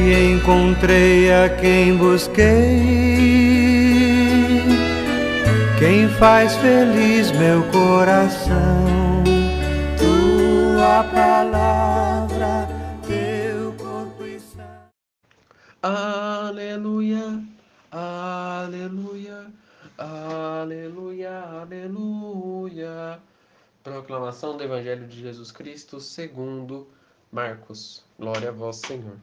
e encontrei a quem busquei, quem faz feliz meu coração. Tua palavra, teu corpo e sangue. Aleluia, aleluia, aleluia, aleluia. Proclamação do Evangelho de Jesus Cristo segundo Marcos. Glória a vós, Senhor.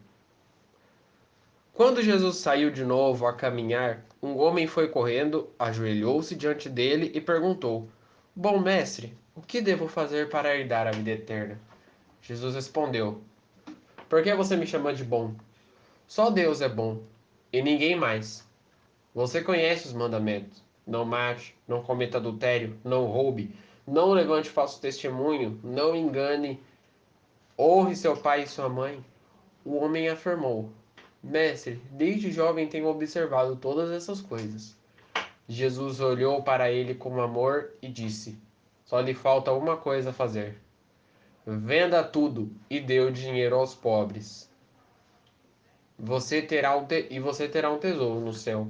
Quando Jesus saiu de novo a caminhar, um homem foi correndo, ajoelhou-se diante dele e perguntou: Bom mestre, o que devo fazer para herdar a vida eterna? Jesus respondeu: Por que você me chama de bom? Só Deus é bom, e ninguém mais. Você conhece os mandamentos: não mate, não cometa adultério, não roube, não levante falso testemunho, não engane, honre seu pai e sua mãe. O homem afirmou: Mestre, desde jovem tenho observado todas essas coisas. Jesus olhou para ele com amor e disse: Só lhe falta uma coisa a fazer. Venda tudo e dê o dinheiro aos pobres. Você terá um tesouro no céu.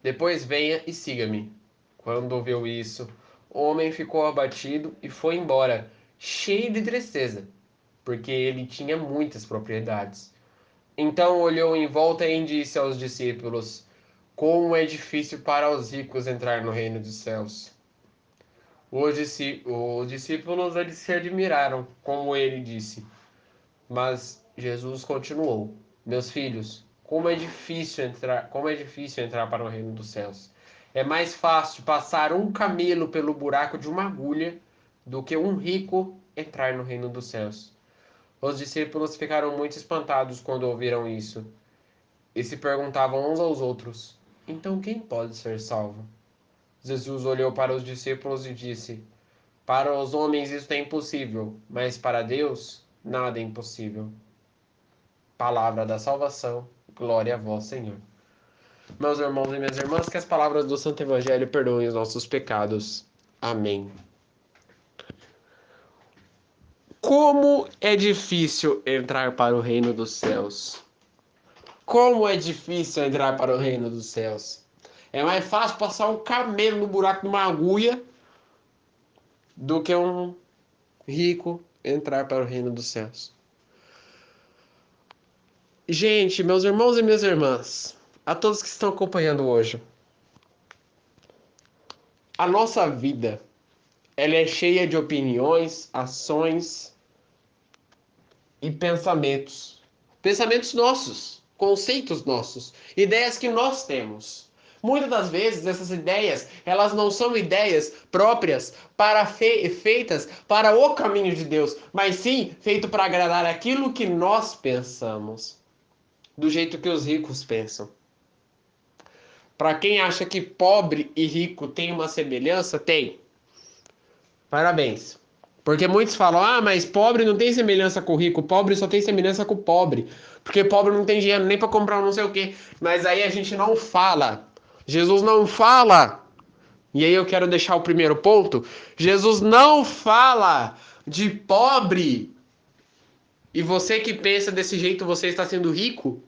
Depois venha e siga-me. Quando ouviu isso, o homem ficou abatido e foi embora, cheio de tristeza, porque ele tinha muitas propriedades. Então olhou em volta e disse aos discípulos: Como é difícil para os ricos entrar no reino dos céus. Os discípulos eles se admiraram, como ele disse. Mas Jesus continuou: Meus filhos, como é difícil entrar para o reino dos céus. É mais fácil passar um camelo pelo buraco de uma agulha do que um rico entrar no reino dos céus. Os discípulos ficaram muito espantados quando ouviram isso e se perguntavam uns aos outros: Então quem pode ser salvo? Jesus olhou para os discípulos e disse: Para os homens isso é impossível, mas para Deus nada é impossível. Palavra da salvação, glória a vós, Senhor. Meus irmãos e minhas irmãs, que as palavras do Santo Evangelho perdoem os nossos pecados. Amém. Como é difícil entrar para o reino dos céus. Como é difícil entrar para o reino dos céus. É mais fácil passar um camelo no buraco de uma agulha do que um rico entrar para o reino dos céus. Gente, meus irmãos e minhas irmãs, a todos que estão acompanhando hoje, a nossa vida, ela é cheia de opiniões, ações e pensamentos. Pensamentos nossos, conceitos nossos, ideias que nós temos. Muitas das vezes essas ideias, elas não são ideias próprias feitas para o caminho de Deus, mas sim feito para agradar aquilo que nós pensamos, do jeito que os ricos pensam. Para quem acha que pobre e rico têm uma semelhança, tem. Parabéns. Porque muitos falam, mas pobre não tem semelhança com rico, pobre só tem semelhança com pobre. Porque pobre não tem dinheiro nem para comprar um não sei o quê. Mas aí a gente não fala. Jesus não fala. E aí eu quero deixar o primeiro ponto. Jesus não fala de pobre. E você que pensa desse jeito, você está sendo rico.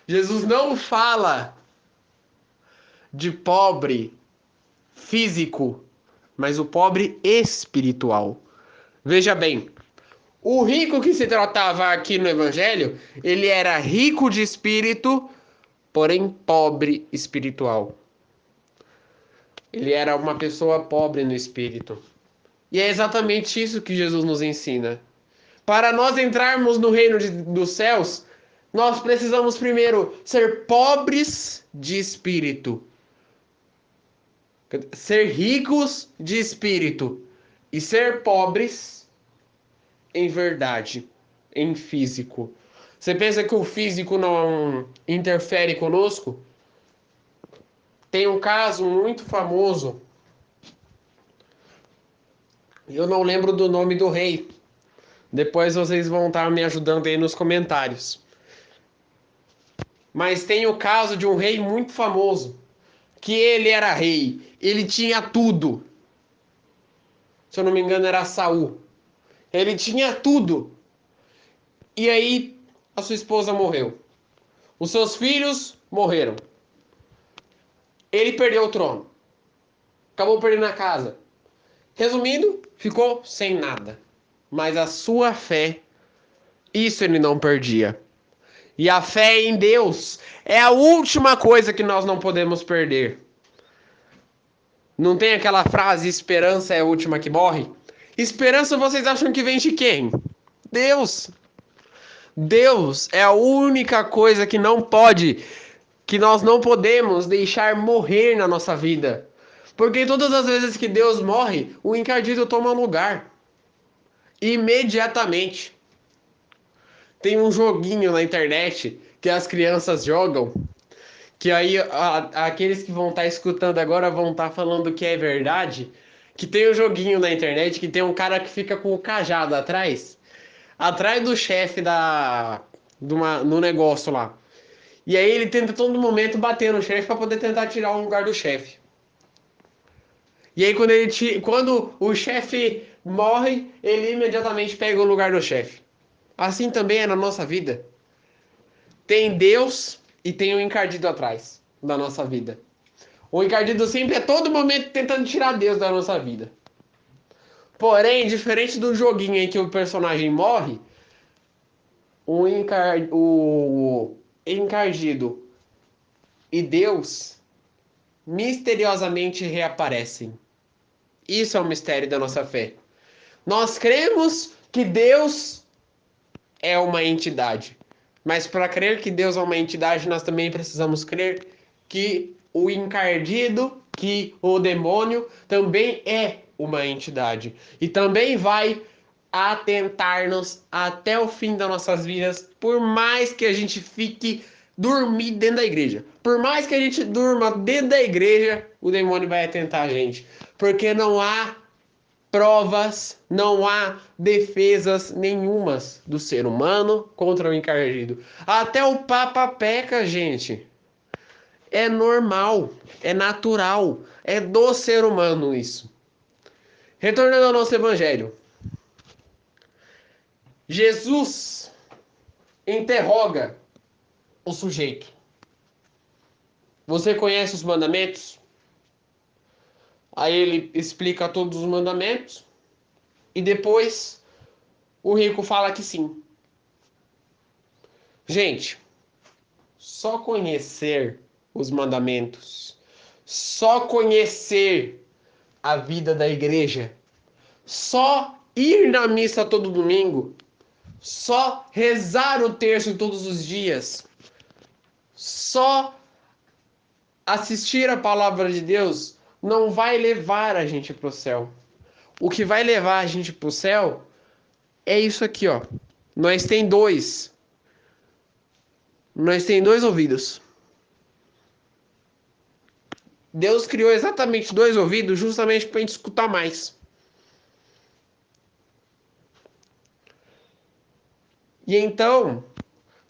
Jesus não fala de pobre físico, mas o pobre espiritual. Veja bem, o rico que se tratava aqui no Evangelho, ele era rico de espírito, porém pobre espiritual. Ele era uma pessoa pobre no espírito. E é exatamente isso que Jesus nos ensina. Para nós entrarmos no reino dos céus, nós precisamos primeiro ser pobres de espírito. Ser ricos de espírito e ser pobres em verdade, em físico. Você pensa que o físico não interfere conosco? Tem um caso muito famoso, eu não lembro do nome do rei. Depois vocês vão estar me ajudando aí nos comentários. Mas tem o caso de um rei muito famoso, que ele era rei, ele tinha tudo. Se eu não me engano era Saul. Ele tinha tudo. E aí a sua esposa morreu. Os seus filhos morreram. Ele perdeu o trono. Acabou perdendo a casa. Resumindo, ficou sem nada. Mas a sua fé, isso ele não perdia. E a fé em Deus é a última coisa que nós não podemos perder. Não tem aquela frase, esperança é a última que morre? Esperança vocês acham que vem de quem? Deus. Deus é a única coisa que nós não podemos deixar morrer na nossa vida. Porque todas as vezes que Deus morre, o encardido toma lugar. Imediatamente. Tem um joguinho na internet que as crianças jogam, que aí aqueles que vão estar escutando agora vão estar falando que é verdade, que tem um joguinho na internet que tem um cara que fica com o cajado atrás do chefe no negócio lá. E aí ele tenta todo momento bater no chefe para poder tentar tirar o lugar do chefe. E aí quando o chefe morre, ele imediatamente pega o lugar do chefe. Assim também é na nossa vida. Tem Deus e tem o encardido atrás da nossa vida. O encardido sempre a todo momento tentando tirar Deus da nossa vida. Porém, diferente do joguinho em que o personagem morre, o encardido e Deus misteriosamente reaparecem. Isso é o mistério da nossa fé. Nós cremos que Deus é uma entidade. Mas para crer que Deus é uma entidade, nós também precisamos crer que o encardido, que o demônio também é uma entidade. E também vai atentar-nos até o fim das nossas vidas, por mais que a gente fique dormir dentro da igreja. Por mais que a gente durma dentro da igreja, o demônio vai atentar a gente. Porque não há provas, não há defesas nenhumas do ser humano contra o encardido. Até o Papa peca, gente. É normal, é natural, é do ser humano isso. Retornando ao nosso evangelho. Jesus interroga o sujeito. Você conhece os mandamentos? Aí ele explica todos os mandamentos e depois o rico fala que sim. Gente, só conhecer os mandamentos, só conhecer a vida da igreja, só ir na missa todo domingo, só rezar o terço todos os dias, só assistir a palavra de Deus não vai levar a gente para o céu. O que vai levar a gente para o céu é isso aqui, ó. Nós tem dois ouvidos. Deus criou exatamente dois ouvidos justamente para a gente escutar mais. E então,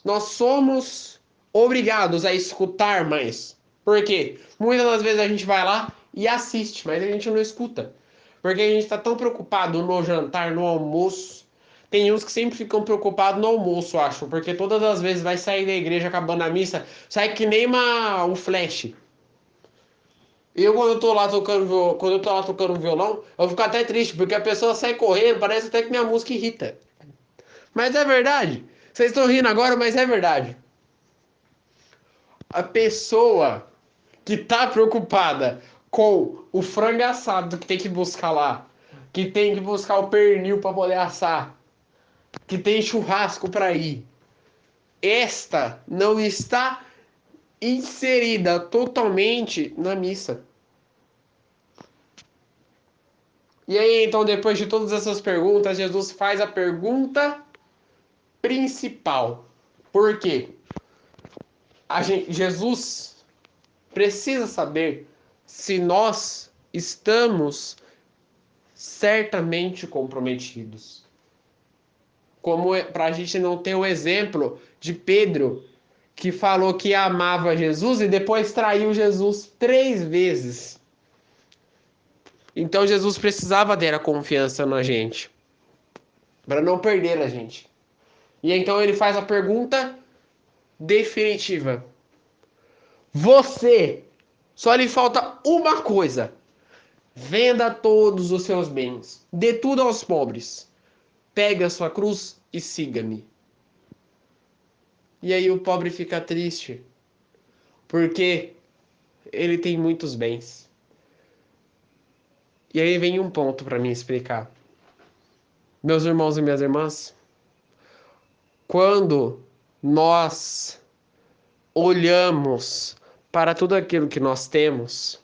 nós somos obrigados a escutar mais. Por quê? Muitas das vezes a gente vai lá e assiste, mas a gente não escuta. Porque a gente está tão preocupado no jantar, no almoço. Tem uns que sempre ficam preocupados no almoço, acho. Porque todas as vezes vai sair da igreja acabando a missa, sai que nem um flash. Eu, quando eu tô lá tocando violão, eu fico até triste, porque a pessoa sai correndo, parece até que minha música irrita. Mas é verdade. Vocês estão rindo agora, mas é verdade. A pessoa que tá preocupada com o frango assado que tem que buscar lá, que tem que buscar o pernil para poder assar, que tem churrasco para ir, esta não está inserida totalmente na missa. E aí, então, depois de todas essas perguntas, Jesus faz a pergunta principal. Por quê? Jesus precisa saber se nós estamos certamente comprometidos. Como para a gente não ter o exemplo de Pedro, que falou que amava Jesus e depois traiu Jesus 3 vezes. Então Jesus precisava ter a confiança na gente, para não perder a gente. E então ele faz a pergunta definitiva. Você, só lhe falta uma coisa. Venda todos os seus bens, dê tudo aos pobres, pegue a sua cruz e siga-me. E aí o pobre fica triste, porque ele tem muitos bens. E aí vem um ponto para mim explicar. Meus irmãos e minhas irmãs, quando nós olhamos para tudo aquilo que nós temos,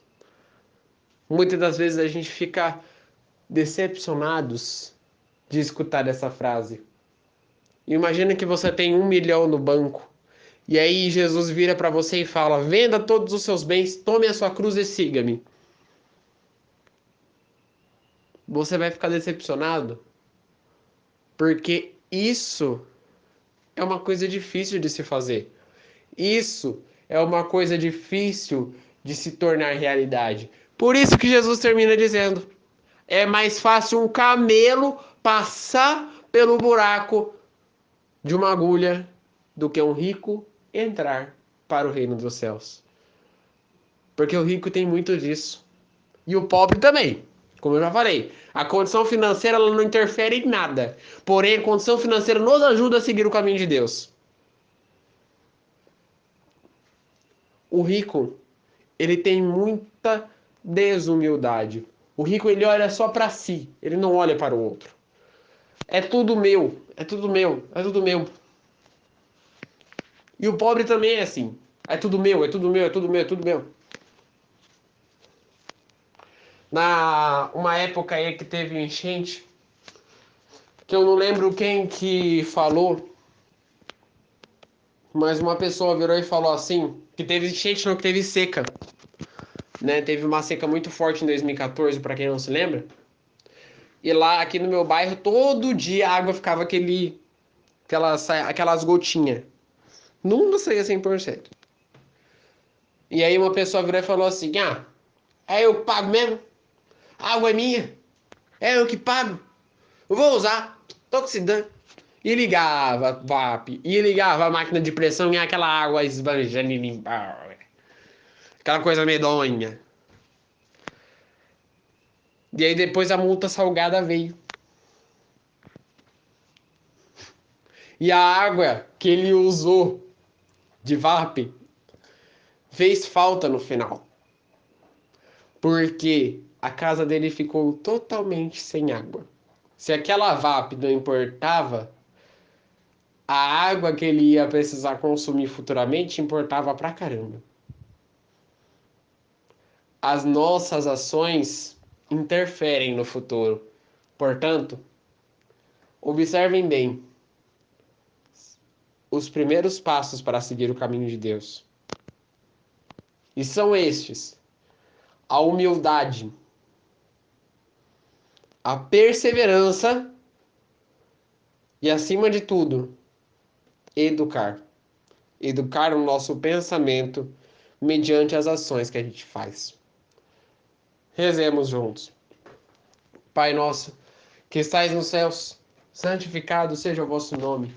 muitas das vezes a gente fica decepcionados de escutar essa frase. Imagina que você tem 1 milhão no banco. E aí Jesus vira para você e fala: venda todos os seus bens, tome a sua cruz e siga-me. Você vai ficar decepcionado, porque isso é uma coisa difícil de se fazer. Isso é uma coisa difícil de se tornar realidade. Por isso que Jesus termina dizendo: é mais fácil um camelo passar pelo buraco de uma agulha do que um rico entrar para o reino dos céus. Porque o rico tem muito disso. E o pobre também. Como eu já falei, a condição financeira ela não interfere em nada. Porém, a condição financeira nos ajuda a seguir o caminho de Deus. O rico, ele tem muita desumildade. O rico, ele olha só para si, ele não olha para o outro. É tudo meu, é tudo meu, é tudo meu. E o pobre também é assim. É tudo meu, é tudo meu, é tudo meu, é tudo meu. Uma época aí que teve enchente, que eu não lembro quem que falou, mas uma pessoa virou e falou assim, que teve enchente, não, que teve seca. Né? Teve uma seca muito forte em 2014, para quem não se lembra. E lá, aqui no meu bairro, todo dia a água ficava aquelas gotinhas. Nunca saía 100%. E aí uma pessoa virou e falou assim, eu pago mesmo? A água é minha? É eu que pago? Eu vou usar, tô com se dando. E ligava VAP, e ligava a máquina de pressão e aquela água esbanjando e limpar. Aquela coisa medonha. E aí depois a multa salgada veio. E a água que ele usou de VAP fez falta no final. Porque a casa dele ficou totalmente sem água. Se aquela VAP não importava, a água que ele ia precisar consumir futuramente importava pra caramba. As nossas ações interferem no futuro. Portanto, observem bem os primeiros passos para seguir o caminho de Deus. E são estes: a humildade, a perseverança e, acima de tudo, educar. Educar o nosso pensamento mediante as ações que a gente faz. Rezemos juntos. Pai nosso, que estais nos céus, santificado seja o vosso nome.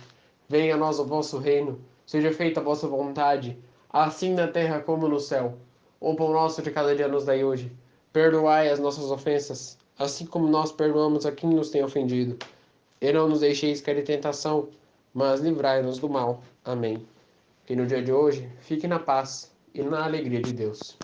Venha a nós o vosso reino, seja feita a vossa vontade, assim na terra como no céu. O pão nosso de cada dia nos dai hoje. Perdoai as nossas ofensas, assim como nós perdoamos a quem nos tem ofendido. E não nos deixeis cair em tentação, mas livrai-nos do mal. Amém. Que no dia de hoje, fique na paz e na alegria de Deus.